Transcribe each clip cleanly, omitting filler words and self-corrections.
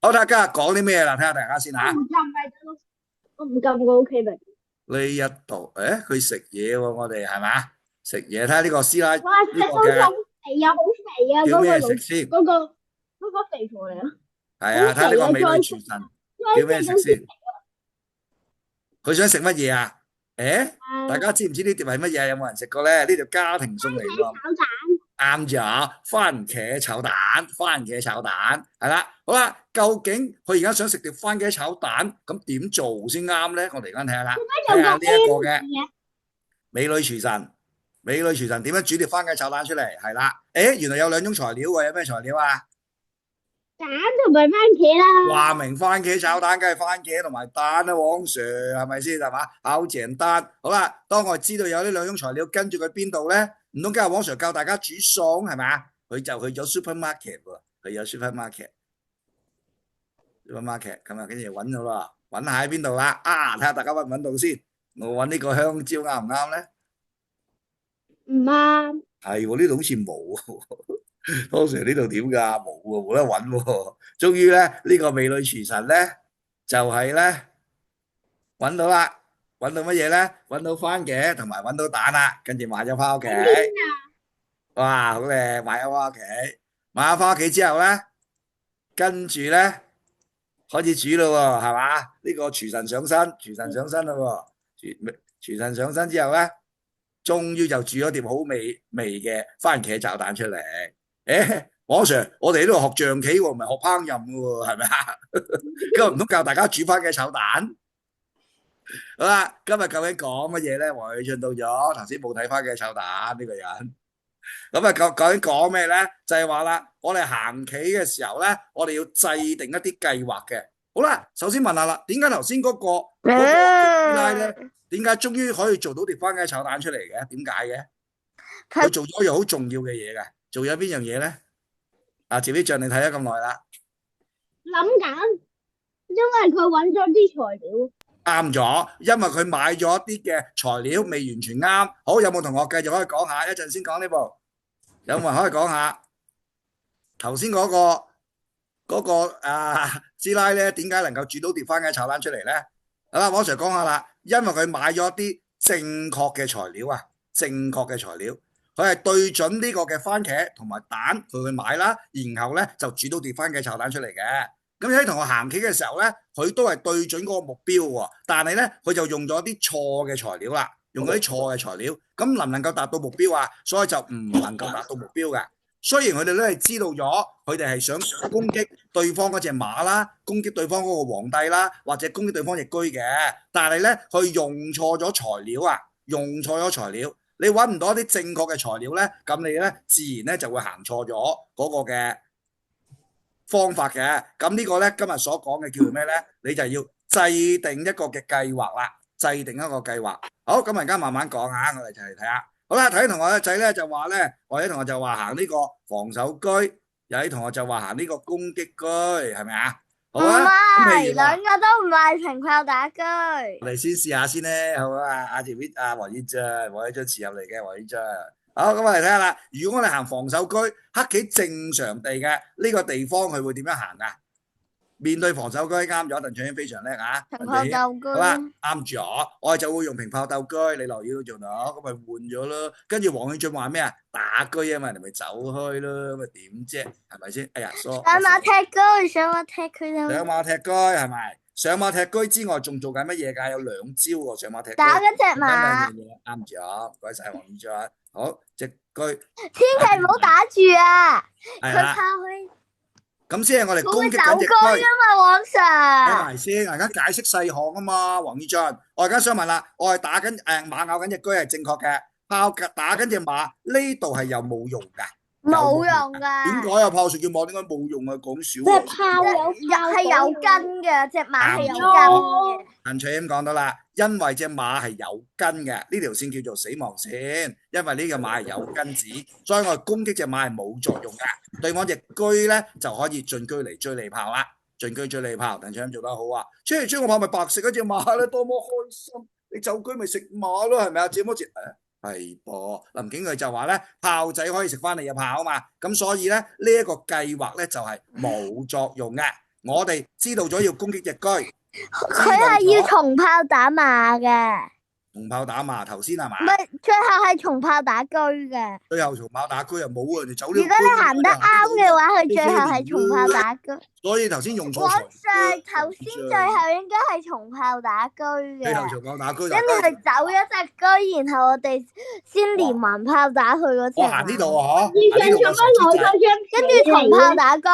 好，睇下今日講啲咩啦，睇下大家先我唔吓。撳咪得咯，我唔撳個 OK 咪。呢一度，佢食嘢喎，我哋係咪？食嘢，睇下呢個師奶哇，食呢個嘅到好肥啊，好肥啊！叫咩嗰個老食先？嗰個嗰個肥婆嚟啊，好係啊，睇下呢肥啊！個美女再食廚神叫再食到先咩食先？佢想食乜嘢啊？大啊！家知唔知呢碟係乜嘢？有冇人食過咧？呢條家庭餸嚟喎。炒蛋啱咗，番茄炒蛋，番茄炒蛋係啦。好啦，究竟佢而家想食碟番茄炒蛋，咁點做先啱咧？我哋而家睇下啦，睇有個 下呢 M 一個字嘅嘅，美女廚神，美女廚神點樣煮碟番茄炒蛋出嚟？係啦，原來有兩種材料喎，有咩材料啊？蛋同埋番茄啦。話明番茄炒蛋，梗係番茄同埋蛋啦，黃 Sir 係咪先係嘛？好簡單。好啦，當我知道有呢兩種材料，跟住佢邊度咧？唔通今日黃 Sir 教大家煮餸係咪？佢就去咗 supermarket 喎，去咗 supermarket，咁啊，跟住揾到啦，揾下喺邊度啦？睇下大家揾唔揾到先。我揾呢個香蕉啱唔啱咧？唔啱。係喎，呢度好似冇。當時呢度點㗎？冇喎，冇得揾喎。終於咧，呢個美女廚神咧，就係咧揾到啦，揾到乜嘢咧？揾到番茄同埋揾到蛋啦，跟住買咗翻屋企。喺邊啊？哇，好靚！買咗翻屋企，買咗翻屋企之後咧，跟住咧開始煮咯喎，係嘛？呢個廚神上身，廚神上身咯喎，廚神上身之後咧，終於就煮咗碟好味嘅番茄炒蛋出嚟。黃 Sir，我哋呢度學象棋喎，唔係學烹飪嘅喎，係咪啊？今日唔通教大家煮番茄炒蛋？好啦，今日究竟講乜嘢咧？黃偉俊到咗，頭先冇睇番茄炒蛋呢個人。咁啊，究竟講咩咧？就係話啦，我哋行棋嘅時候咧，我哋要制定一啲計劃嘅。好啦，首先問下啦，點解頭先嗰個師奶咧，點解終於可以做到碟番茄炒蛋出嚟嘅？點解嘅？佢做咗一樣好重要嘅嘢嘅，做咗邊樣嘢咧？趙啲像你睇咗咁耐啦，諗緊，因為佢揾咗啲材料。啱咗，因為佢買咗一啲嘅材料未完全啱。好，有冇同學繼續可以講下？一陣先講呢部，有冇人可以講下頭先嗰個師奶咧，點解能夠煮到碟番茄炒蛋出嚟咧？好啦，我 Sir 講下啦，因為佢買咗啲正確嘅材料啊，正確嘅材料，佢係對準呢個嘅番茄同埋蛋，佢去買啦，然後咧就煮到碟番茄炒蛋出嚟嘅。咁喺同學行棋嘅時候咧，佢都係對準嗰個目標喎，但係咧佢就用咗啲錯嘅材料啦，用嗰啲錯嘅材料，咁能唔能夠達到目標啊？所以就唔能夠達到目標嘅。雖然佢哋都係知道咗，佢哋係想攻擊對方嗰隻馬啦，攻擊對方嗰個皇帝啦，或者攻擊對方隻車嘅，但係咧佢用錯咗材料啊，用錯咗材料，你揾唔到一啲正確嘅材料咧，咁你咧自然咧就會行錯咗嗰個嘅方法嘅。咁呢個咧今日所講嘅叫做咩咧？你就要制定一個嘅計劃啦，制定一個計劃。好，咁而家慢慢講下，我哋就嚟睇下。好啦，睇啲同學嘅仔咧就話咧，我啲同學就話行呢個防守區，有啲同學就話行呢個攻擊區，係咪啊？好唔啊，咁譬係，如話，兩個都唔係平炮打居。我哋先試下先咧，好啊？阿前邊阿黃宇章，黃宇章遲入嚟嘅黃宇章。好，咁我哋睇下啦。如果我哋行防守區，黑棋正常地嘅呢個地方，佢會點樣行啊？面對防守區啱咗，鄧俊軒非常叻啊！平炮鄧俊軒鬥好啦，居。啱咗，我哋就會用平炮鬥居，你留意到做到，咁咪換咗咯。跟住黃慶俊話咩啊？打居啊嘛，你咪走開咯，咁咪點啫？係咪先？哎呀，疏上馬踢居，上馬踢佢就上馬踢居係咪？上馬踢居之外，仲做緊乜嘢㗎？有兩招喎，上馬踢居。打緊隻跟兩樣馬，嘢啱咗，唔該晒黃宇章。好，隻居千祈唔好打住啊！佢怕係啦，佢咁先係我哋佢會走攻擊緊隻居啊居。嘛，往睇常。埋先，而家解釋細項啊嘛，黃宇俊。我而家想問啦，我係打緊馬咬緊隻車係正確嘅，炮打緊隻馬呢度係有冇用㗎？有冇冇用㗎？用噶，點解啊？炮術叫馬點解冇用啊？講少隻喎。炮係有根嘅，隻馬係有啱根咗，嘅。陳翠英講到啦，因為隻馬係有根嘅，呢條線叫做死亡線，因為呢個馬係有根子，所以我哋攻擊隻馬係冇作用㗎。對方隻車咧就可以進車嚟追你炮啦，進車追你炮。陳翠英做得好啊，追嚟追我炮咪白食嗰隻馬咧，多麼開心！你走車咪食馬咯，係咪啊？這麼節係噃，林景佢就話咧，炮仔可以食翻你嘅炮啊嘛，咁所以咧呢一個計劃咧就係冇作用嘅。我哋知道咗要攻擊隻車，佢係要重炮打馬嘅，重炮打馬頭先係嘛？唔係，最後係重炮打車嘅。最後重炮打車又冇啊，人哋走呢如果你行得啱嘅話，佢最後係重炮打車。所以頭先用錯往材上頭先最後應該係重炮打車最後嘅，重炮打車，跟住佢走咗隻車，然後我哋先連環炮打佢嗰隻。我行呢度啊，嗬，以上行呢度做乜攞個傻豬仔。咗張跟住重炮打車。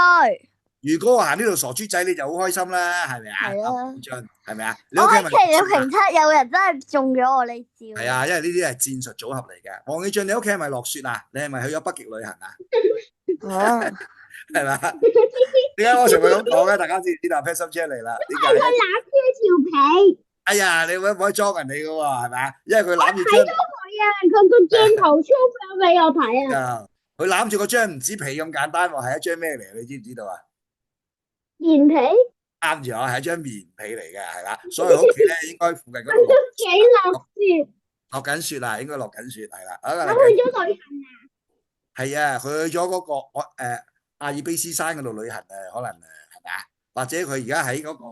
如果我行呢度傻豬仔，你就好開心啦，係咪啊？係啊阿寶俊係咪啊？你我喺屋企係咪奇妙評測有人真係中咗我呢招。係啊，因為呢啲係戰術組合嚟嘅。黃喜俊，你屋企係咪落雪啊？你係咪去咗北極旅行啊？哦，係嘛？點解我成日咁講咧？大家知唔知道 Pet Shop 嚟啦？點解？佢攬住條皮，哎呀，你可唔可以裝人哋嘅喎？係咪啊？因為佢攬住睇到佢啊，佢個鏡頭 show 咗俾我睇啊，張，佢攬住個張唔止皮咁簡單喎，係一張咩嚟？你知唔知道啊？棉皮啱住我係一張棉被嚟嘅，係啦。所以屋企咧應該附近嗰度幾落雪，落緊雪啦，應該落緊雪係啦。好啦，我去咗旅行啊，係啊，佢去咗嗰個阿爾卑斯山嗰度旅行啊，可能係咪啊？或者佢而家喺嗰個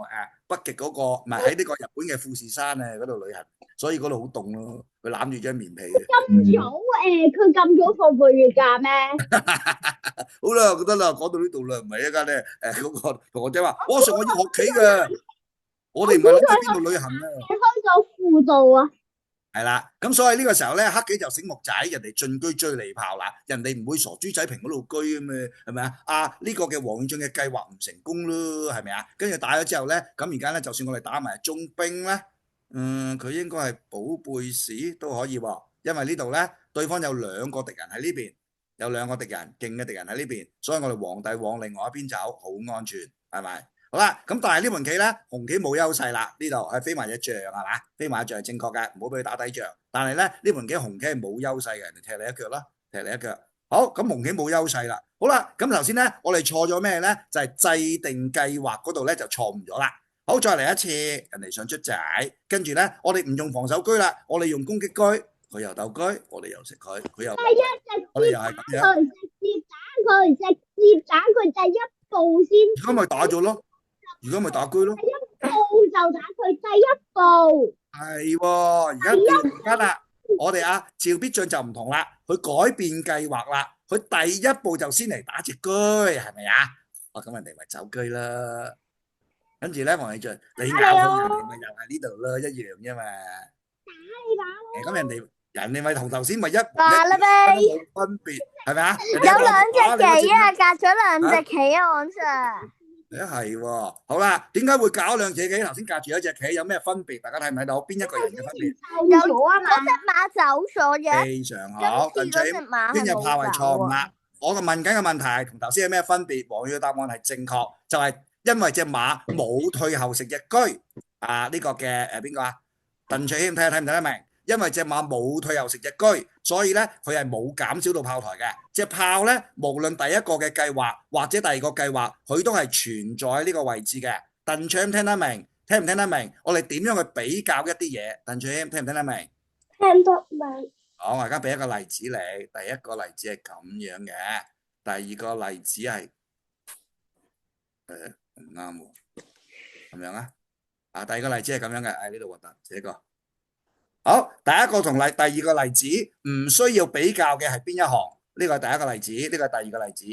北極嗰個，唔係喺呢個日本嘅富士山啊嗰度旅行，所以嗰度好凍咯。佢攬住張棉被嘅。咁早佢咁早放半月假咩？好啦，覺得啦，講到呢度啦，唔係一間咧嗰個同學仔話，我上我要學棋嘅，我哋唔係諗喺邊度旅行啊。開咗輔導啊，係啦，咁所以呢個時候咧，黑幾就醒目仔，人哋進居追利炮啦，人哋唔會傻豬仔平嗰度居啊嘛，係咪啊？呢個嘅黃永俊嘅計劃唔成功咯，係咪啊？跟住打咗之後咧，咁而家咧，就算我哋打埋中兵咧，佢應該係寶貝史都可以喎，因為呢度咧，對方有兩個敵人喺呢邊，有兩個敵人勁嘅敵人喺呢邊，所以我哋皇帝往另外一邊走，好安全，係咪？好啦，咁但係呢盤棋咧，紅棋冇優勢啦，呢度係飛埋隻象係嘛？飛埋隻象係正確嘅，唔好俾佢打底象。但係咧呢盤棋紅棋係冇優勢嘅，人哋踢你一腳啦，踢你一腳。好，咁紅棋冇優勢啦。好啦，咁頭先咧我哋錯咗咩咧？就係制定計劃嗰度咧就錯誤咗啦。好，再嚟一次，人哋想出仔，跟住咧我哋唔用防守車啦，我哋用攻擊車，佢又鬥車，我哋又食佢，佢又我哋又係咁樣。直接打佢第一步先，而家咪打咗咯，而家咪打車咯。步就打佢第一步。係喎，而家調翻啦，我哋趙必俊就唔同啦，佢改變計劃啦，佢第一步就先嚟打隻車，係咪啊？咁人哋咪走車啦。跟住咧，黃喜俊，你咬佢，人哋咪又係呢度啦，一樣啫嘛。咁人哋咪同頭先咪話啦呗，冇分別，係咪啊？有兩隻棋啊，隔咗兩隻棋啊，王 Sir。係喎，好啦，點解會搞兩隻棋？頭先隔住一隻棋，有咩分別？大家睇唔睇到？邊一個人嘅分別？有嗰隻馬走咗嘅，非常好，今次嗰隻馬邊隻係炮係錯誤冇走啊。啦？我問緊嘅問題同頭先有咩分別？黃宇嘅答案係正確，就係因為隻馬冇退後食隻車。呢個嘅邊個啊？鄧卓謙睇唔睇得明？因為隻馬冇退後食隻車，所以咧佢係冇減少到炮台嘅。隻炮咧，無論第一個嘅計劃或者第二個計劃，佢都係存在喺呢個位置嘅。鄧卓謙聽得明？聽唔聽得明？我哋點樣去比較一啲嘢？鄧卓謙聽唔聽得明？聽得明。好，我而家俾一個例子你。第一個例子係咁樣嘅，第二個例子係唔啱喎，咁樣啊？第二個例子係咁樣嘅，呢度核突，寫個。好，第一個同第二個例子唔需要比較嘅係邊一行？呢個係第一個例子，呢個係第二個例子。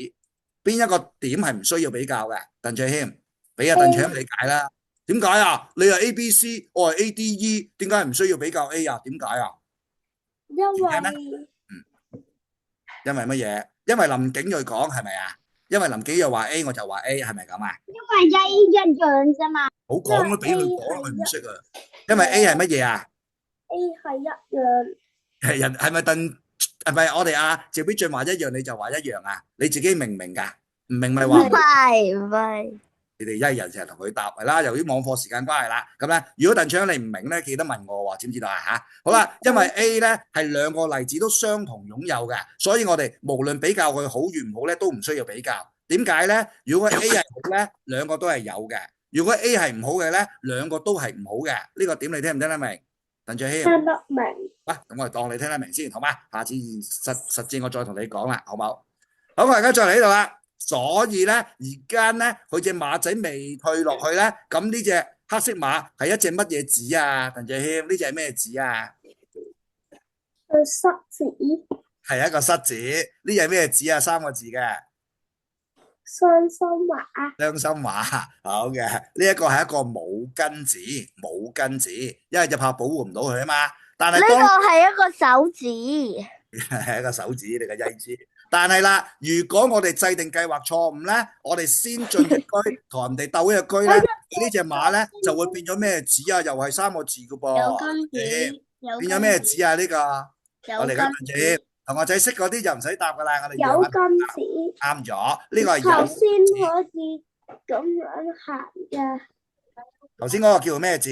邊一個點係唔需要比較嘅？鄧卓謙，俾阿鄧卓謙理解啦。點解啊？你係 A B C，我係 A D E，點解唔需要比較 A 啊？點解啊？因為乜嘢？因為林景睿講係咪啊？因為林景睿話 A，我就話 A，係咪咁啊？因為 A 一樣啫嘛。好講都俾佢講，佢唔識啊。因為 A 係乜嘢啊？ A 係一樣。係咪我哋趙必俊話一樣你就話一樣啊？你自己明唔明㗎？唔明咪話。唔係。你哋一人成日同佢答係啦。由於網課時間關係啦，咁咧如果鄧昌你唔明咧，記得問我喎，知唔知道啊？嚇，好啦，因為 A 咧係兩個例子都相同擁有嘅，所以我哋無論比較佢好與唔好咧，都唔需要比較。點解咧？如果 A 係好咧，兩個都係有嘅；如果 A 係唔好嘅咧，兩個都係唔好嘅。呢個點你聽唔聽得明？鄧卓謙聽得明。咁我哋當你聽得明先，好嗎？下次實戰我再同你講啦，好唔好？好，我而家再嚟呢度啦。所以咧而家咧佢隻馬仔未退落去咧，咁呢隻黑色馬係一隻乜嘢子啊？鄧智謙，呢隻係咩子啊？塞子，係一個塞字，呢隻係咩子啊？三個字嘅。雙心馬，雙心馬，好嘅，呢一個係一個冇根子，冇根子，因為隻炮保護唔到佢啊嘛。但係呢個當係一個手指，係一個手指，你個曳子。但係啦，如果我哋制定計劃錯誤咧，我哋先進隻居同人哋鬥呢隻居咧，呢隻馬咧就會變咗咩子啊？又係三個字噶有噃，根子，變咗咩子啊？呢個我嚟緊有根問住，同學仔識嗰啲就唔使答噶啦，我哋有根子，啱咗，呢個係有。頭先可以咁樣行嘅，頭先嗰個叫咩字？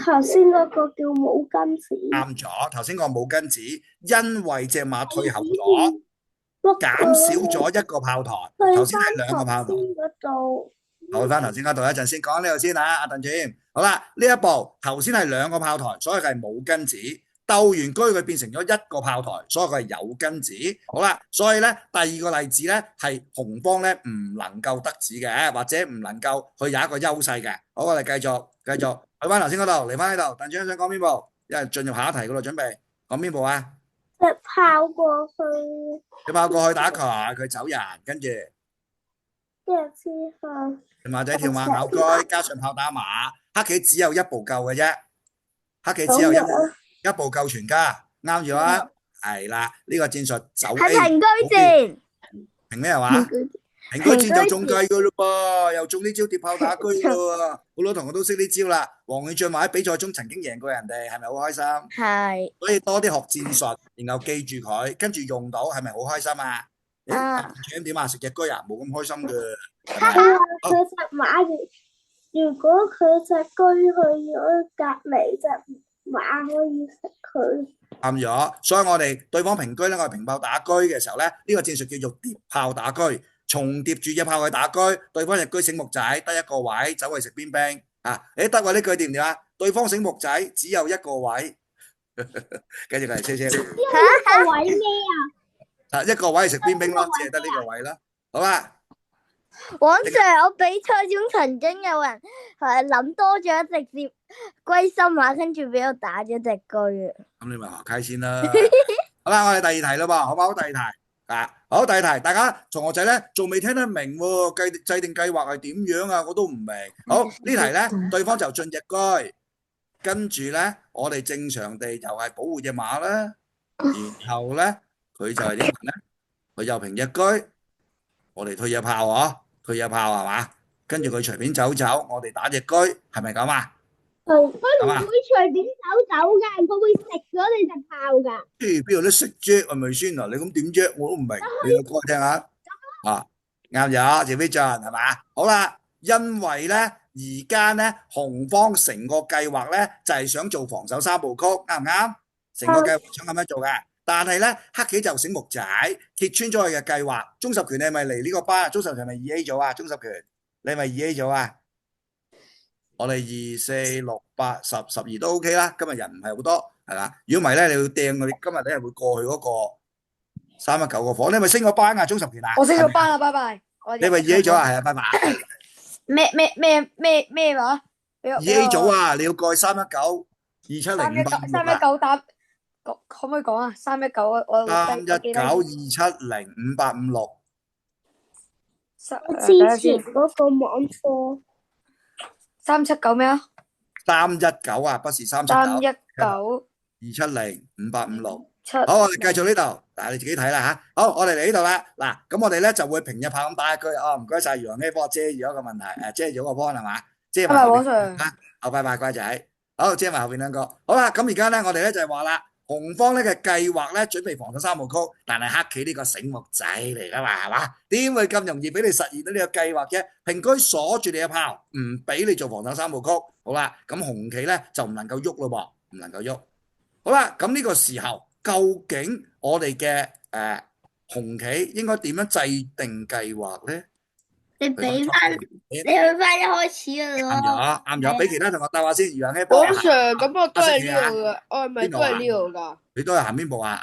頭先嗰個叫冇根子，啱咗，頭先個冇根子，因為隻馬退後咗，減少咗一個炮台。頭先係兩個炮台。嗰度，去翻頭先嗰度一陣先講呢度先啊，阿鄧主。好啦，呢一步頭先係兩個炮台，所以佢係冇根子。鬥完居佢變成咗一個炮台，所以佢係有根子。好啦，所以咧第二個例子咧係紅方咧唔能夠得子嘅，或者唔能夠去有一個優勢嘅。好，我哋繼續去翻頭先嗰度，嚟翻呢度。鄧主想講邊步？一係進入下一題嗰度準備講邊步啊？隻炮過去，隻炮過去打佢走人，跟住跟住之後，隻馬仔跳馬咬居，加上炮打馬，黑棋只有一步夠嘅啫，黑棋只有一步夠全家，啱咗啊！係啦，呢個戰術走 A 係平居戰，平咩話？平居戰就中計噶咯噃，又中呢招跌炮打居噶咯喎，好多同學都識呢招啦。黃永俊話喺比賽中曾經贏過人哋，係咪好開心？係。所以多啲學戰術，然後記住佢，跟住用到，係咪好開心啊？誒，點啊？食隻居啊，冇咁開心嘅。佢隻馬如果佢隻居去咗隔離隻馬可以食佢。啱咗，所以我哋對方平居咧，我哋平炮打居嘅時候咧，呢個戰術叫做疊炮打居，重疊住隻炮去打居，對方隻居醒目仔得一個位，走去食邊兵啊！誒得喎，呢句掂唔掂啊？對方醒目仔只有一個位，跟住佢嚟車車。一個位咩啊？一個位係食邊兵咯，只係得呢個位啦。好啦，往常我比賽中曾經有人諗多咗，直接歸心馬，跟住俾我打咗隻居啊！咁你咪學溪先啦。好啦，我哋第二題啦噃，好唔好？第二題啊，好，第二題，大家同學仔咧仲未聽得明喎，制定計劃係點樣啊？我都唔明。好，呢題咧，對方就進隻居，跟住咧，我哋正常地就係保護隻馬啦，然後咧佢就係點咧？佢就平隻居，我哋退隻炮啊，退隻炮係嘛？跟住佢隨便走走，我哋打隻居，係咪咁啊？佢唔會隨便走㗎，佢會食咗你隻炮㗎。邊度得食啫？係咪先啊？你咁點啫？我都唔明。你講我聽下。啊，啱咗，謝飛進係嘛？好啦，因為咧而家咧紅方成個計劃咧就係想做防守三部曲，啱唔啱？成個計劃想咁樣做嘅，但係咧黑棋就醒目仔揭穿咗佢嘅計劃。鍾十權你係咪嚟呢個班？鍾十權係咪2A 組啊？鍾十權你係咪2A 組啊？我哋2、4、6、8、10、12都 OK 啦。今日人唔係好多，係啦。如果唔係咧，你要掟佢，今日你係會過去嗰個319個火。你係咪升咗班啊？鍾十權啊？我升咗班啦，拜拜。你係咪2A 組啊？係啊，拜拜。咩話2A 組啊，你要過去319、270、319打，可唔可以講啊？319我319、270、5856。之前嗰個網課379咩啊319啊，不是379。319、270、5856。 7。好，我哋繼續呢度，嗱你自己睇啦吓。好，我哋嚟呢度啦。嗱，咁我哋咧就會平日炮咁打一句。哦，唔該晒楊希科遮住咗個問題，遮住咗個 point 係嘛？遮埋後邊嚇。好，拜拜乖仔。好，遮埋後邊兩個。好啦，咁而家咧我哋咧就係話啦，紅方咧嘅計劃咧準備防守三部曲，但係黑棋呢個醒目仔嚟噶嘛，係嘛？點會咁容易俾你實現到呢個計劃嘅？平居鎖住你嘅炮，唔俾你做防守三部曲。好啦，咁紅棋咧就唔能夠喐咯噃，唔能夠喐。好啦，咁呢個時候究竟我哋嘅紅棋應該點樣制定計劃咧？你俾翻，你啱去翻一開始嘅咗，啱咗，俾其他同學答下先。余楊希幫王我行 Sir，咁我都係呢啊度嘅，我係咪都係呢度㗎？你都係行邊步啊？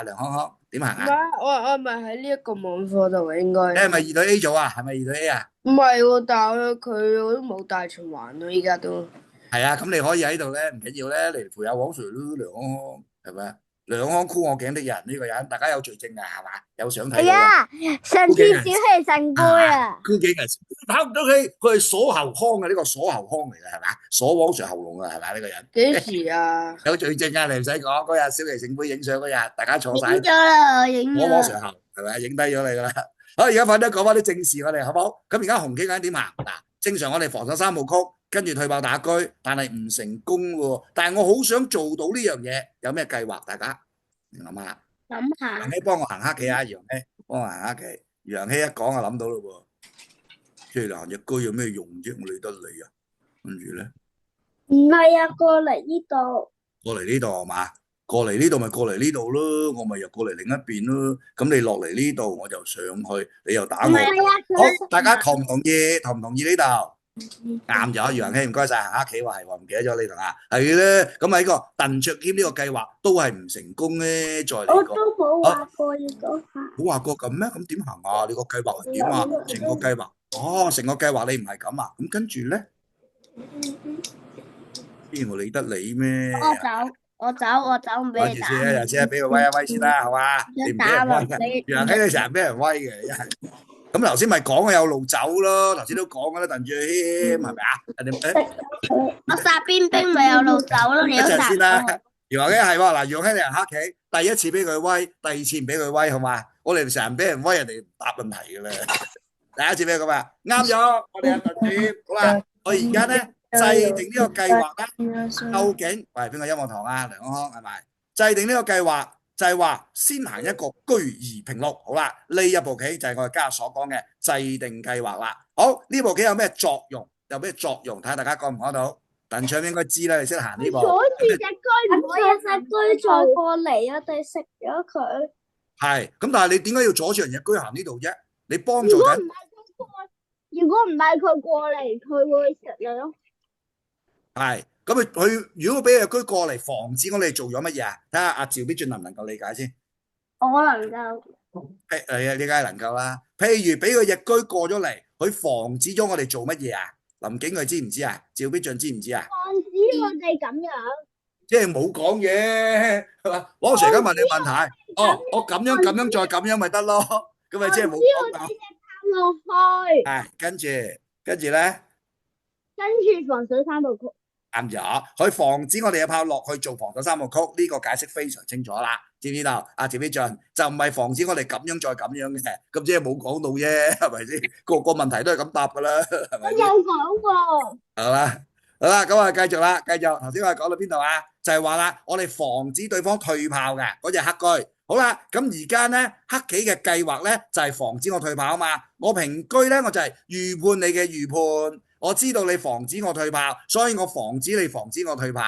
梁康康點行啊？唔係，我係咪喺呢一個網課度嘅應該？你係咪二隊 A 組啊？係咪二隊 A 啊？唔係喎，但係佢都冇大循環咯，依家都。係啊，咁你可以喺度咧，唔緊要咧，嚟陪下黃 Sir 咯，梁康康係咪啊？梁康箍我頸的人呢個人，大家有罪證啊，係嘛？有相睇到啊。係啊，上次小氣神杯啊，箍頸啊，跑唔到佢，佢係鎖喉腔嘅，呢個鎖喉腔嚟嘅係嘛？鎖黃 Sir 喉嚨啊，係咪呢個人？幾時啊？有罪證啊，你唔使講。嗰日小琪聖杯影相嗰日，大家坐晒影咗啦，我影我黃咗。 Sir 後係咪？影低咗你噶啦。好，而家快啲講翻啲正事我哋好唔好？咁而家紅棋究竟點行？嗱，正常我哋防守三部曲，跟住退爆打車，但係唔成功喎。但係我好想做到呢樣嘢，有咩計劃？大家諗下。諗下楊希幫我行黑棋啊，楊希幫我行黑棋。楊希一講就諗到咯喎。即係行隻車有咩用啫？我理得你啊。跟住咧，唔係啊，過嚟呢度，過嚟呢度係嘛？過嚟呢度咪過嚟呢度咯，我咪又過嚟另一邊咯。咁你落嚟呢度，我就上去，你又打我。唔係啊，好，佢大家同唔同意？同唔同意呢度？啱咗，楊希唔該晒，行黑棋話係喎，唔記得咗你同啊，係咧。咁喺個鄧卓謙呢個計劃都係唔成功咧，再嚟過。我都冇話過要講下。冇話過咁咩？咁點行啊？你個計劃係點啊？成個計劃，成個計劃你唔係咁啊？咁跟住咧，邊我理得你咩？我走，唔俾你打。講住先啊，又先俾佢威一威先啦，係嘛？你唔俾人威嘅，楊希你成日俾人威嘅，真係。咁頭先咪講嘅有路走咯，頭先都講嘅啦，鄧卓謙係咪啊？人哋我殺邊兵咪有路走咯，你一陣都殺先啦。楊希係喎，嗱，楊希你係黑棋，第一次俾佢威，第二次唔俾佢威，好嘛？我哋成日俾人威，人哋答問題嘅啦。第一次俾佢咁啊，啱咗，我哋阿鄧卓謙，好啦，我而家咧制定呢個計劃咧，究竟喂邊個音樂堂啊？梁康康係咪？制定呢個計劃就係話先行一個居而平六，好啦，呢一步棋就係我哋今日所講嘅制定計劃啦。好，呢步棋有咩作用？有咩作用？睇下大家講唔講到？鄧卓應該知啦，你識行呢步。阻住隻龜，唔可以隻龜再過嚟，我哋食咗佢。係，咁但係你點解要阻住人隻龜行呢度啫？你幫助緊。如果唔係佢過嚟，佢會食你咯。係，咁佢如果俾隻龜過嚟，防止我哋做咗乜嘢啊？睇下阿趙必俊能唔能夠理解先。我能夠。你梗係能夠啦。譬如俾佢隻龜過咗嚟，佢防止咗我哋做乜嘢啊？林景佢知唔知啊？趙必俊知唔知啊？防止我哋咁樣。即係冇講嘢，係嘛？黃 Sir 而家問你問題，我咁樣再咁樣咪得咯，咁咪即係冇講到。落去，係，跟住咧，跟住防水三部曲。啱咗，佢防止我哋嘅炮落去做防守三部曲，呢個解釋非常清楚啦，知唔知道？阿趙必俊就唔係防止我哋咁樣再咁樣嘅，咁即係冇講到啫，係咪先？個問題都係咁答噶啦，係咪先？我有講過。好啦，咁我繼續啦，繼續。頭先我哋講到邊度啊？就係話啦，我哋防止對方退炮嘅嗰隻黑車。好啦，咁而家咧黑棋嘅計劃咧就係防止我退炮啊嘛。我平車咧我就係預判你嘅預判，我知道你防止我退炮，所以我防止你防止我退炮。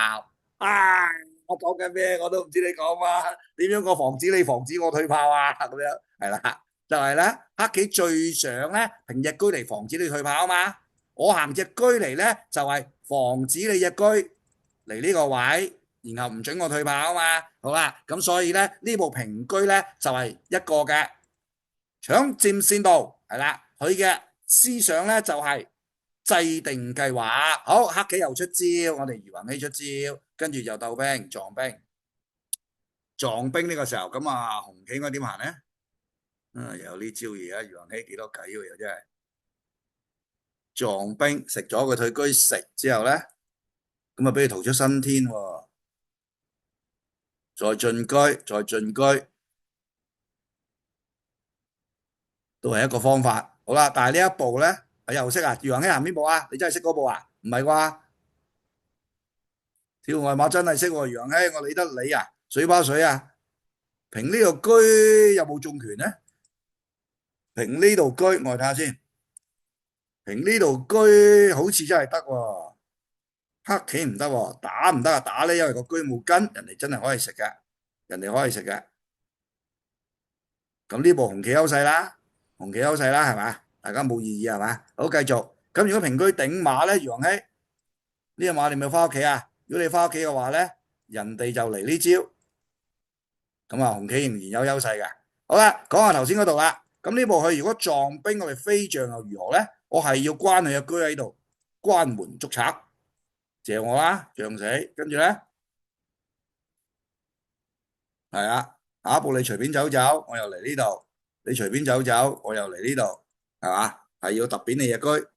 啊，我講緊咩？我都唔知你講乜。點樣我防止你防止我退炮啊？咁樣係啦，就係咧黑棋最想咧平隻車嚟防止你退炮啊嘛。我行隻車嚟咧就係防止你隻車嚟呢個位。然後唔准我退炮啊嘛，好啦，咁所以咧呢部平車咧就係一個嘅搶佔先導，係啦，佢嘅思想咧就係制定計劃。好，黑棋又出招，我哋余宏希出招，跟住就鬥兵撞兵呢個時候，咁啊紅棋應該點行咧？有呢招嘢啊，余宏希幾多計喎又真係撞兵食咗個退車食之後咧，咁啊俾佢逃出生天喎。再進車都係一個方法。好啦，但係呢一步咧，又識啊？余宏希行邊步啊？你真係識嗰步啊？唔係啩？跳外馬真係識喎，余宏希，我理得你啊？水巴水啊？平呢度車有冇中權咧？平呢度車，我睇下先。平呢度車好似真係得喎。黑棋唔得喎，打唔得啊！打咧，因為個車冇根，人哋真係可以食嘅，咁呢步紅棋優勢啦，係嘛？大家冇異議係嘛？好，繼續。咁如果平車頂馬咧，余王希呢隻馬你咪翻屋企啊？如果你翻屋企嘅話咧，人哋就嚟呢招。咁啊，紅棋仍然有優勢嘅。好啦，講下頭先嗰度啦。咁呢步佢如果撞兵，我哋飛象又如何咧？我係要關佢嘅車喺度，關門捉賊，謝我啦，象死。跟住咧，係啊，下一步你隨便走走，我又嚟呢度；你隨便走走，我又嚟呢度，係嘛？係要突扁你嘅車。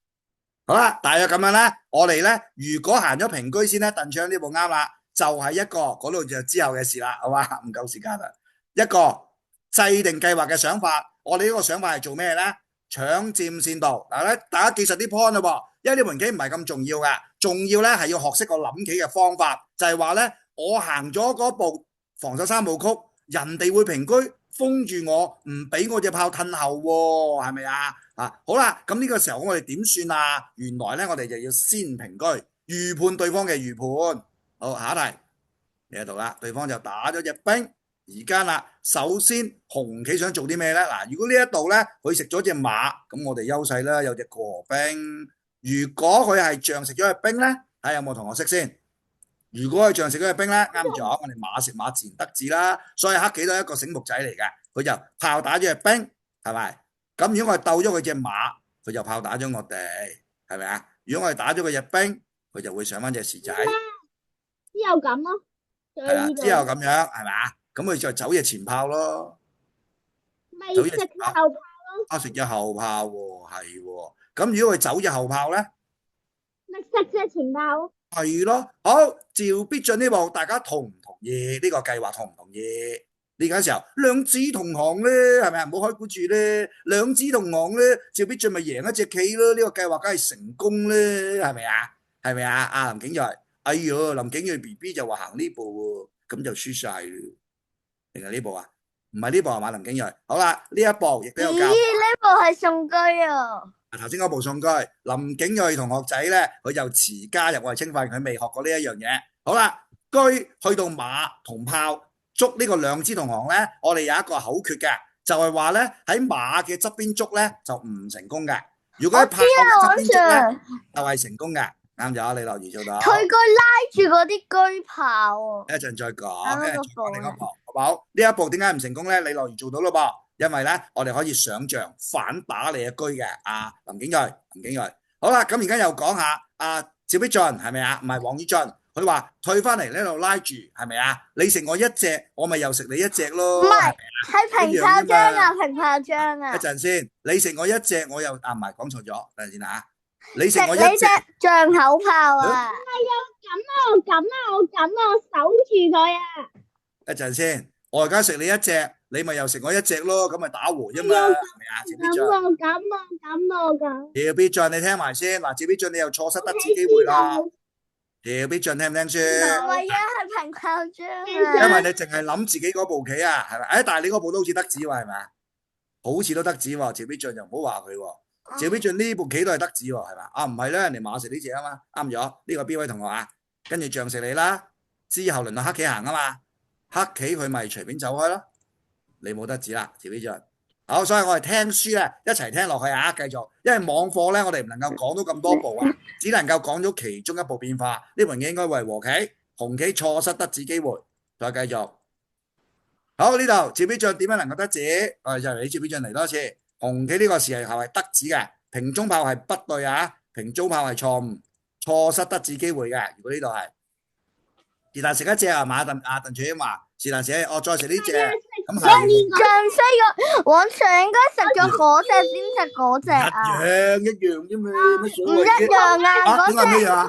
好啦，大約咁樣咧，我哋咧如果行咗平車先咧，鄧昌呢步啱啦，就係一個嗰度就之後嘅事啦，好嘛？唔夠時間啦，一個制定計劃嘅想法，我哋呢個想法係做咩咧？搶佔先導嗱咧，大家記實啲 point 啦喎，因為呢盤棋唔係咁重要嘅，重要咧係要學識個諗棋嘅方法，就係話咧，我行咗嗰步防守三部曲，人哋會平車。封住我，唔俾我隻炮褪後喎，係咪啊？好啦，咁呢個時候我哋點算啊？原來咧，我哋就要先平車，預判對方嘅預判。好，下一題，嚟到啦，對方就打咗隻兵。而家啦，首先紅棋想做啲咩咧？嗱，如果呢一度咧，佢食咗隻馬，咁我哋優勢啦，有隻過河兵。如果佢係象食咗隻兵咧，睇下有冇同學識先。如果佢象食嗰隻兵咧，啱咗，我哋馬食馬自然得志啦。所以黑棋都係一個醒目仔嚟嘅，佢就炮打咗隻兵，係咪？咁如果我哋鬥咗佢隻馬，佢就炮打咗我哋，係咪啊？如果我哋打咗佢隻兵，佢就會上翻隻士仔。之後咁咯，係啦，之後咁樣係咪啊？咁佢就走隻前炮咯，咪食後炮咯。啊，食隻後炮喎，係喎。咁如果佢走隻後炮咧？咪食隻前炮。係咯，好，趙必進呢步，大家同唔同意呢個計劃？同唔同意？呢個時候兩子同行咧，係咪啊？唔好開估住咧，兩子同行咧，趙必進咪贏一隻棋咯。呢個計劃梗係成功咧，係咪啊？係咪啊？阿林景睿，哎喲，林景睿 BB 就話行呢步喎，咁就輸晒啦。定係呢步啊？唔係呢步係嘛？林景睿，好啦，呢一步亦都有教。咦，呢步係送車啊！頭先嗰步送車，林景睿同學仔咧，佢就遲加入我哋青訓，佢未學過呢一樣嘢。好啦，車去到馬同炮捉呢個兩支同行咧，我哋有一個口訣嘅，就係話咧喺馬嘅側邊捉咧就唔成功嘅。如果喺炮嘅側邊捉咧，就係成功嘅。啱咗，李樂怡做到。佢拉住嗰啲車炮啊！一陣再講，另一步，好唔好？呢一步點解唔成功咧？李樂怡做到咯噃。因為咧，我哋可以想像反打你嘅車嘅，林景睿，好啦，咁而家又講下趙必進係咪啊？唔係王宇進，佢話退翻嚟呢度拉住係咪啊？你食我一隻，我咪又食你一隻咯。唔係，係平炮仗啊，平炮仗啊。一陣先，你食我一隻，我又唔係講錯咗，等陣先啊。你食食我一隻仗口炮啊！我守住佢啊！一陣先，我而家食你一隻。你咪又食我一隻咯，咁咪打和啫嘛，係咪啊？趙必進，趙必進，你聽埋先。嗱，趙必進你又錯失得知機會啦。趙必進聽唔聽書？唔係啊，係平炮仗啊。因為你淨係諗自己嗰步棋啊，係咪？但係你嗰步都好似得子喎，係咪啊？好似都得子喎，趙必進就唔好話佢喎。趙必進呢步棋都係得子喎，係咪？唔係咧，人哋馬食呢隻啊嘛，啱咗。呢個邊位同學啊？跟住象食你啦，之後輪到黑棋行啊嘛，黑棋佢咪隨便走開咯。你冇得指啦，趙必進。好，所以我哋聽書咧，一齊聽落去啊！繼續，因為網課咧，我哋唔能夠講到咁多步啊，只能夠講咗其中一步變化。呢盤棋應該為和棋，紅棋錯失得子機會。再繼續。好，呢度趙必進點樣能夠得子？我哋就嚟趙必進嚟多次。紅棋呢個時候係得子嘅，平中炮係不對啊，平中炮係錯誤，錯失得子機會嘅。如果呢度係是但食一隻係嘛？鄧柱英話是但食，我再食呢隻。咁係，往常應該食咗嗰隻先食嗰隻啊，一樣啫嘛，乜所謂啫？唔一樣啊，點解咩啊？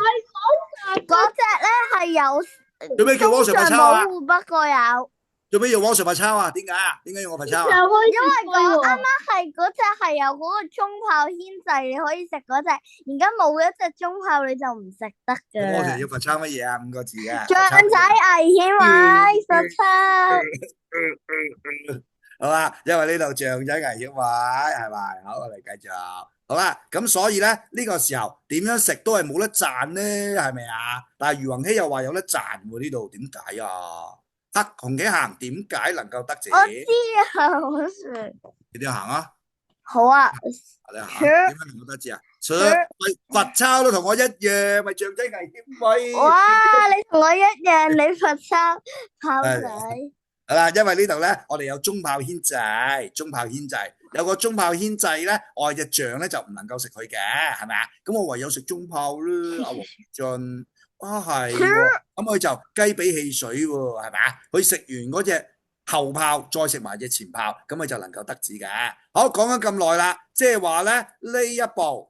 嗰隻咧係有，做咩叫汪 Sir 罰抄啊？不過有。做咩要汪 Sir 罰抄啊？點解啊？點解要我罰抄啊？因為啱啱係嗰隻係有嗰個中炮牽制，你可以食嗰隻，而家冇一隻中炮你就唔食得㗎。汪 Sir 要罰抄乜嘢啊？5個字啊！象仔危險位實測。好啦，因為呢度象仔危險位係咪？好，我哋繼續。好啦，咁所以咧呢個時候點樣食都係冇得賺咧，係咪啊？但係余宏希又話有得賺喎，呢度點解啊？黑紅棋行點解能夠得子？我知啊，好食。你點行啊？好啊，你嚇切點解能夠得知啊？喂，罰抄都同我一樣，咪象徵危險喂。哇！你同我一樣，你罰抄炮係仔。係啦，因為呢度咧，我哋有中炮牽制，中炮牽制有個中炮牽制咧，我哋隻象咧就唔能夠食佢嘅，係咪啊？咁我唯有食中炮啦。阿黃俊，啊係喎，咁佢就雞髀汽水喎，係咪啊？佢食完嗰隻後炮，再食埋隻前炮，咁佢就能夠得子嘅。好，講咗咁耐啦，即係話咧呢一步，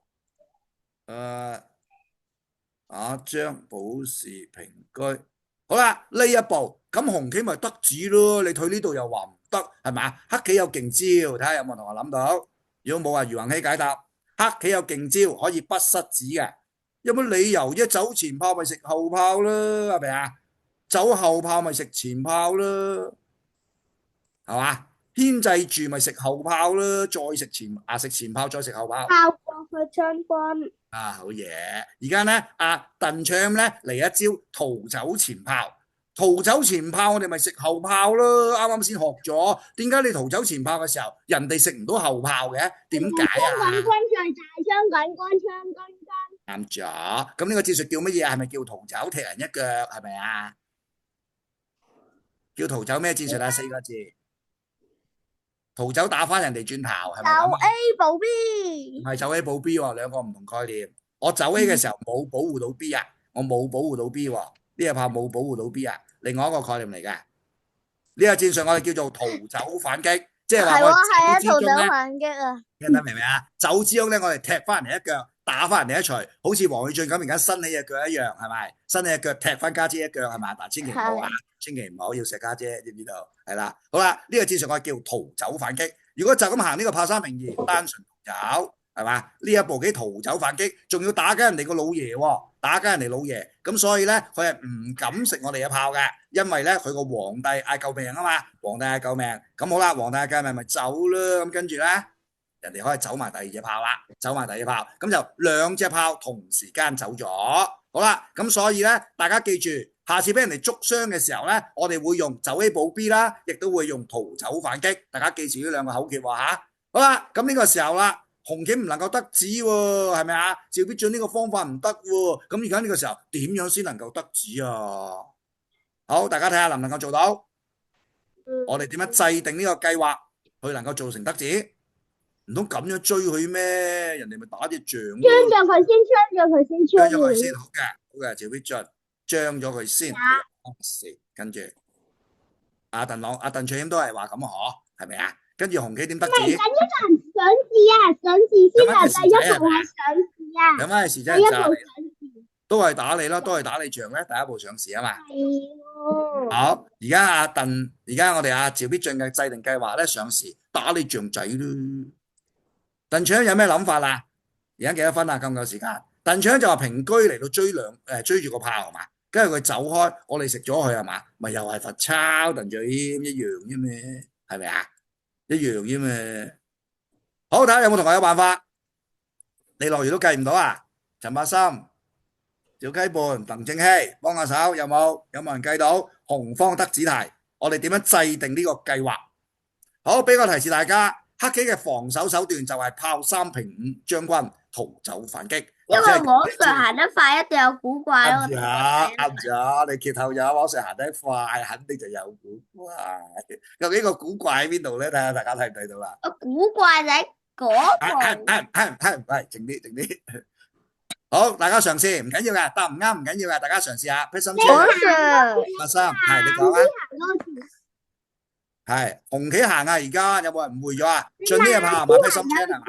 將保時平居。好啦，呢一步咁紅棋咪得子咯，你退呢度又話唔得，係咪啊？黑棋有勁招，睇下有冇同學諗到？如果冇話余宏希解答，黑棋有勁招可以不失子嘅，有乜理由一走前炮咪食後炮啦，係咪啊？走後炮咪食前炮啦，係嘛？牽制住咪食後炮啦，再食食前炮再食後炮。炮過去將軍。好嘢！而家咧，阿鄧卓咧嚟一招逃走前炮，逃走前炮我哋咪食後炮咯。啱啱先學咗，點解你逃走前炮嘅時候，人哋食唔到後炮嘅？點解啊？軍在大將軍軍槍軍軍。啱咗，咁呢個戰術叫乜嘢啊？係咪叫逃走踢人一腳？係咪啊？叫逃走咩戰術啊？4個字，逃走打翻人哋轉頭，係咪咁走啊？ A 保 B。唔係走 A 保 B 喎，兩個唔同概念。我走 A 嘅時候冇保護到 B 啊，我冇保護到 B 喎，呢個炮冇保護到 B 啊，另外一個概念嚟嘅。呢個戰術我哋叫做逃走反擊，即係話我哋走之中咧，反擊啊！聽得明唔明啊？走之中咧，我哋踢翻人哋一腳，打翻人哋一錘，好似黃宇俊咁而家伸起隻腳一樣，係咪？伸起隻腳踢翻家姐一腳係咪？但千祈唔好啊，千祈唔好要錫家姐，知唔知道？係啦，好啦，呢個戰術我哋叫逃走反擊。如果就咁行呢個炮三平二，單純逃走係嘛？呢一步棋逃走反擊，仲要打緊人哋個老爺喎，打緊人哋老爺，咁所以咧佢係唔敢食我哋嘅炮嘅，因為咧佢個皇帝嗌救命啊嘛，皇帝嗌救命，咁好啦，皇帝嗌救命咪走啦，咁跟住咧人哋可以走埋第二隻炮啦，走埋第二隻炮，咁就兩隻炮同時間走咗，好啦，咁所以咧大家記住。下次俾人哋捉傷嘅時候咧，我哋會用走 A 保 B 啦，亦都會用逃走反擊。大家記住呢兩個口訣喎嚇。好啦，咁呢個時候啦，紅棋唔能夠得子喎，係咪啊？趙必俊呢個方法唔得喎，咁而家呢個時候點樣先能夠得子啊？好，大家睇下能唔能夠做到？我哋點樣制定呢個計劃，佢能夠做成得子？唔通咁樣追佢咩？人哋咪打隻象咯。將咗佢先，將咗佢先，將咗佢先，好嘅，好嘅，趙必俊。將咗佢先，跟住阿鄧卓謙都係話咁嗬，係咪啊？跟住紅棋點得子？等一陣上字啊，上字先啊，第一步係上字啊。有咩事真係炸你？都係打你啦，都係打你象咧，第一步上市啊嘛。好，而家我哋阿趙必俊嘅制定計劃咧，上市打你象仔咯。鄧卓有咩諗法啊？而家幾多分啊？夠唔夠時間？鄧卓就話平居嚟到追住個炮係嘛？跟住佢走開，我哋食咗佢係嘛？咪又係罰抄鄧卓謙一樣啫咩？係咪啊？一樣啫咩？好，睇下有冇同學有辦法？你落魚都計唔到啊？陳柏森、趙溪伴、鄧正熙幫下手，有冇人計到紅方得子題？我哋點樣制定呢個計劃？好，俾個提示大家，黑棋嘅防守手段就係炮三平五將軍逃走反擊。因為網上行得快，一定有古怪咯。啱咗，你揭透咗網上行得快，肯定就有古怪。究竟個古怪喺邊度咧？睇下大家睇唔睇到啦？古怪喺嗰度。係靜啲。好，大家嘗試，唔緊要噶，答唔啱唔緊要噶，大家嘗試下。Pat 心車，阿生，係你講啊。係紅棋行啊！而家有冇人誤會咗啊？進呢個炮係嘛？Pat 心車係嘛？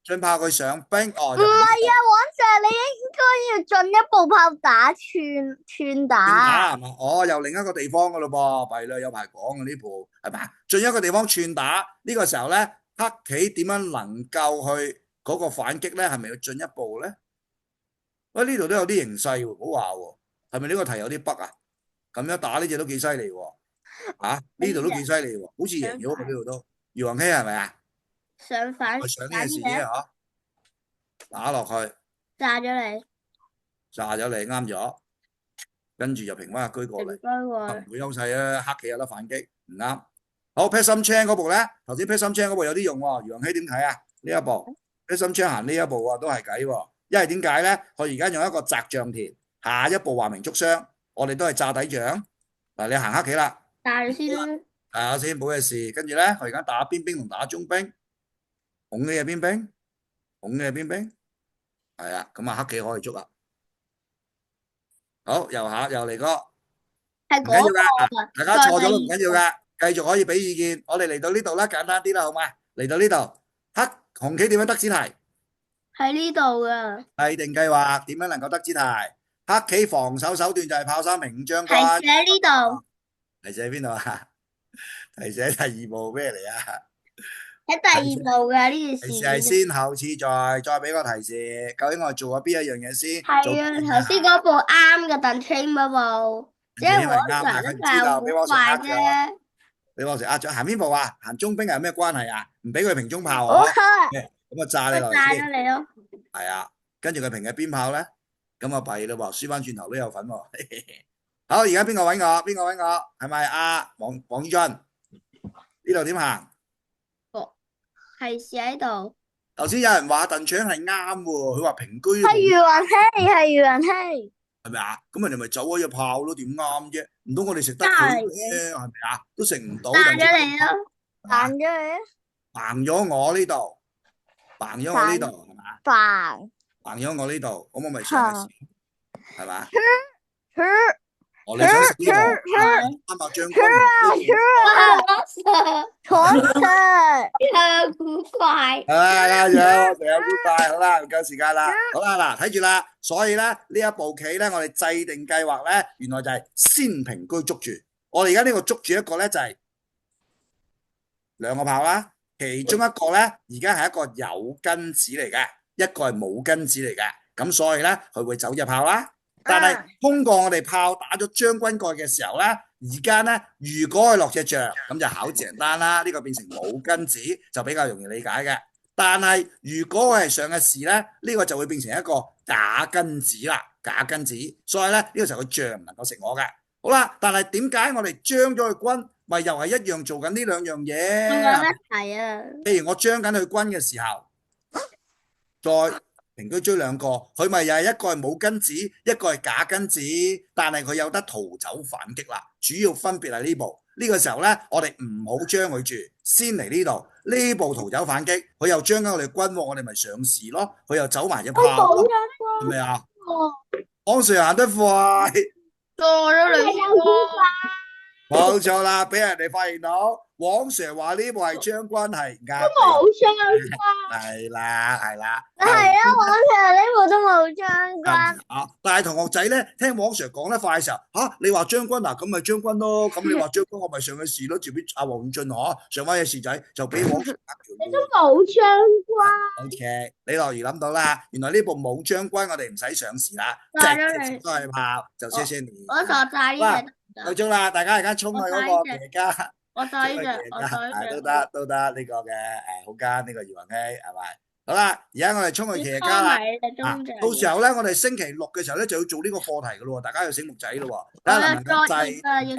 進炮佢上兵哦。唔係啊，黃 Sir，你應該要進一步炮打串打。哦，又另一個地方噶咯噃，弊啦，有排講啊呢步係咪？進一個地方串打呢個時候咧，黑棋點樣能夠去嗰個反擊咧？係咪要進一步咧？喂，呢度都有啲形勢喎，唔好話喎，係咪呢個題有啲北啊？咁樣打呢隻都幾犀利喎，呢度都幾犀利喎，好似贏咗呢度都。余宏希係咪啊？上反上呢件事啫嗬，打落去，炸咗你，啱咗，跟住就平翻個車過嚟，唔會優勢啊，黑棋有得反擊，唔啱。好 ，Pat 心青嗰部咧，頭先 Pat 心青嗰部有啲用喎，楊希點睇啊？呢一部 Pat 心青行呢一部喎，都係計喎。因為點解咧？佢而家用一個擲象田，下一步話明捉雙，我哋都係炸底象。嗱，你行黑棋啦，大先啦，大下先冇嘢事。跟住咧，佢而家打邊兵同打中兵，拱嘅係邊兵，拱嘅係邊兵，係啊，咁啊黑棋可以捉啦。好，右下又嚟個。係唔緊要嗰噶，個大家錯咗都唔緊要噶，繼續可以俾意見。我哋嚟到呢度啦，簡單啲啦，好嘛？嚟到呢度，紅棋點樣得子題？喺呢度噶，制定計劃點樣能夠得子題？黑棋防守手段就係炮三平五將係軍。寫呢度，提示喺邊度啊？提示喺第二步咩嚟啊？喺第二步噶呢件事。提示係先後次序，再俾個提示。究竟我哋做咗邊一樣嘢先？係啊，頭先嗰部啱嘅鄧青嗰部，即係因為啱啊，佢唔知道俾我快呃咗。啫。你往時呃咗，行邊步啊？行中兵係有咩關係啊？唔俾佢平中炮好啊？咁啊炸你落炸嚟先。咗你咯，係啊，跟住佢平嘅邊炮咧，咁啊弊咯喎，輸翻轉頭都有份喎。好，而家邊個揾我？邊個揾我？係咪阿黃宇俊？呢度點行？係寫喺度。頭先有人話鄧搶係啱喎，佢話平居係余雲希，係余雲希。係咪啊？咁人哋咪走咗隻炮咯，點啱啫？唔通我哋食得佢咩？係咪啊？都食唔到。炸咗你咯，彈咗你，橫咗我呢度，橫咗我呢度係嘛？煩。橫咗我呢度，咁我咪上去試係嘛？哼我哋想食呢度，啱啊將軍。錯錯。好古怪。啱咗，成日估快，好啦，唔夠時間啦，好啦，嗱，睇住啦，所以咧呢一步棋咧，我哋制定計劃咧，原來就係先平居捉住，我哋而家呢個捉住一個咧就係兩個炮啦，其中一個咧而家係一個有根子嚟嘅，一個係冇根子嚟嘅，咁所以咧佢會走隻炮啦，但係通過我哋炮打咗將軍蓋嘅時候咧，而家咧如果佢落隻象，咁就考簡單啦，呢個變成冇根子就比較容易理解嘅。但係如果我係上嘅士咧，呢個就會變成一個假根子啦，假根子，所以咧呢個時候個象唔能夠食我嘅。好啦，但係點解我哋將咗佢軍，咪又係一樣做緊呢兩樣嘢？仲有一題啊！譬如我將緊佢軍嘅時候，再平居追兩個，佢咪又係一個係冇根子，一個係假根子，但係佢有得逃走反擊啦。主要分別係呢步，呢個時候咧，我哋唔好將佢住，先嚟呢度，呢步逃走反擊，佢又將緊我哋軍喎，我哋咪上士咯，佢又走埋隻炮咯，係咪啊？往上行得快，錯咗你冇錯啦，俾人哋發現到，黃 Sir 話呢部係將軍係啱，冇相係啦係啦。係啊，我其實呢部都冇將軍。啊！但係同學仔咧，聽黃 Sir 講得快嘅時候，你話將軍嗱，咁咪將軍咯。咁你話將軍，我咪上去試咯。接俾阿黃俊上翻隻士仔，就俾黃 Sir 呃咗。你都冇將軍。 OK，你樂如諗到啦，原來呢部冇將軍，我哋唔使上士啦，炸咗你直都係炮，就謝謝你。我傻炸呢隻。夠鐘啦，大家而家衝去嗰個騎家。我炸呢隻，我炸呢隻。都得呢個嘅好奸呢個余雲希係咪？好啦，而家我哋衝去騎家啦。到時候咧，我哋星期六嘅時候咧就要做呢個課題噶咯，大家要醒目仔咯。睇下能唔能夠制。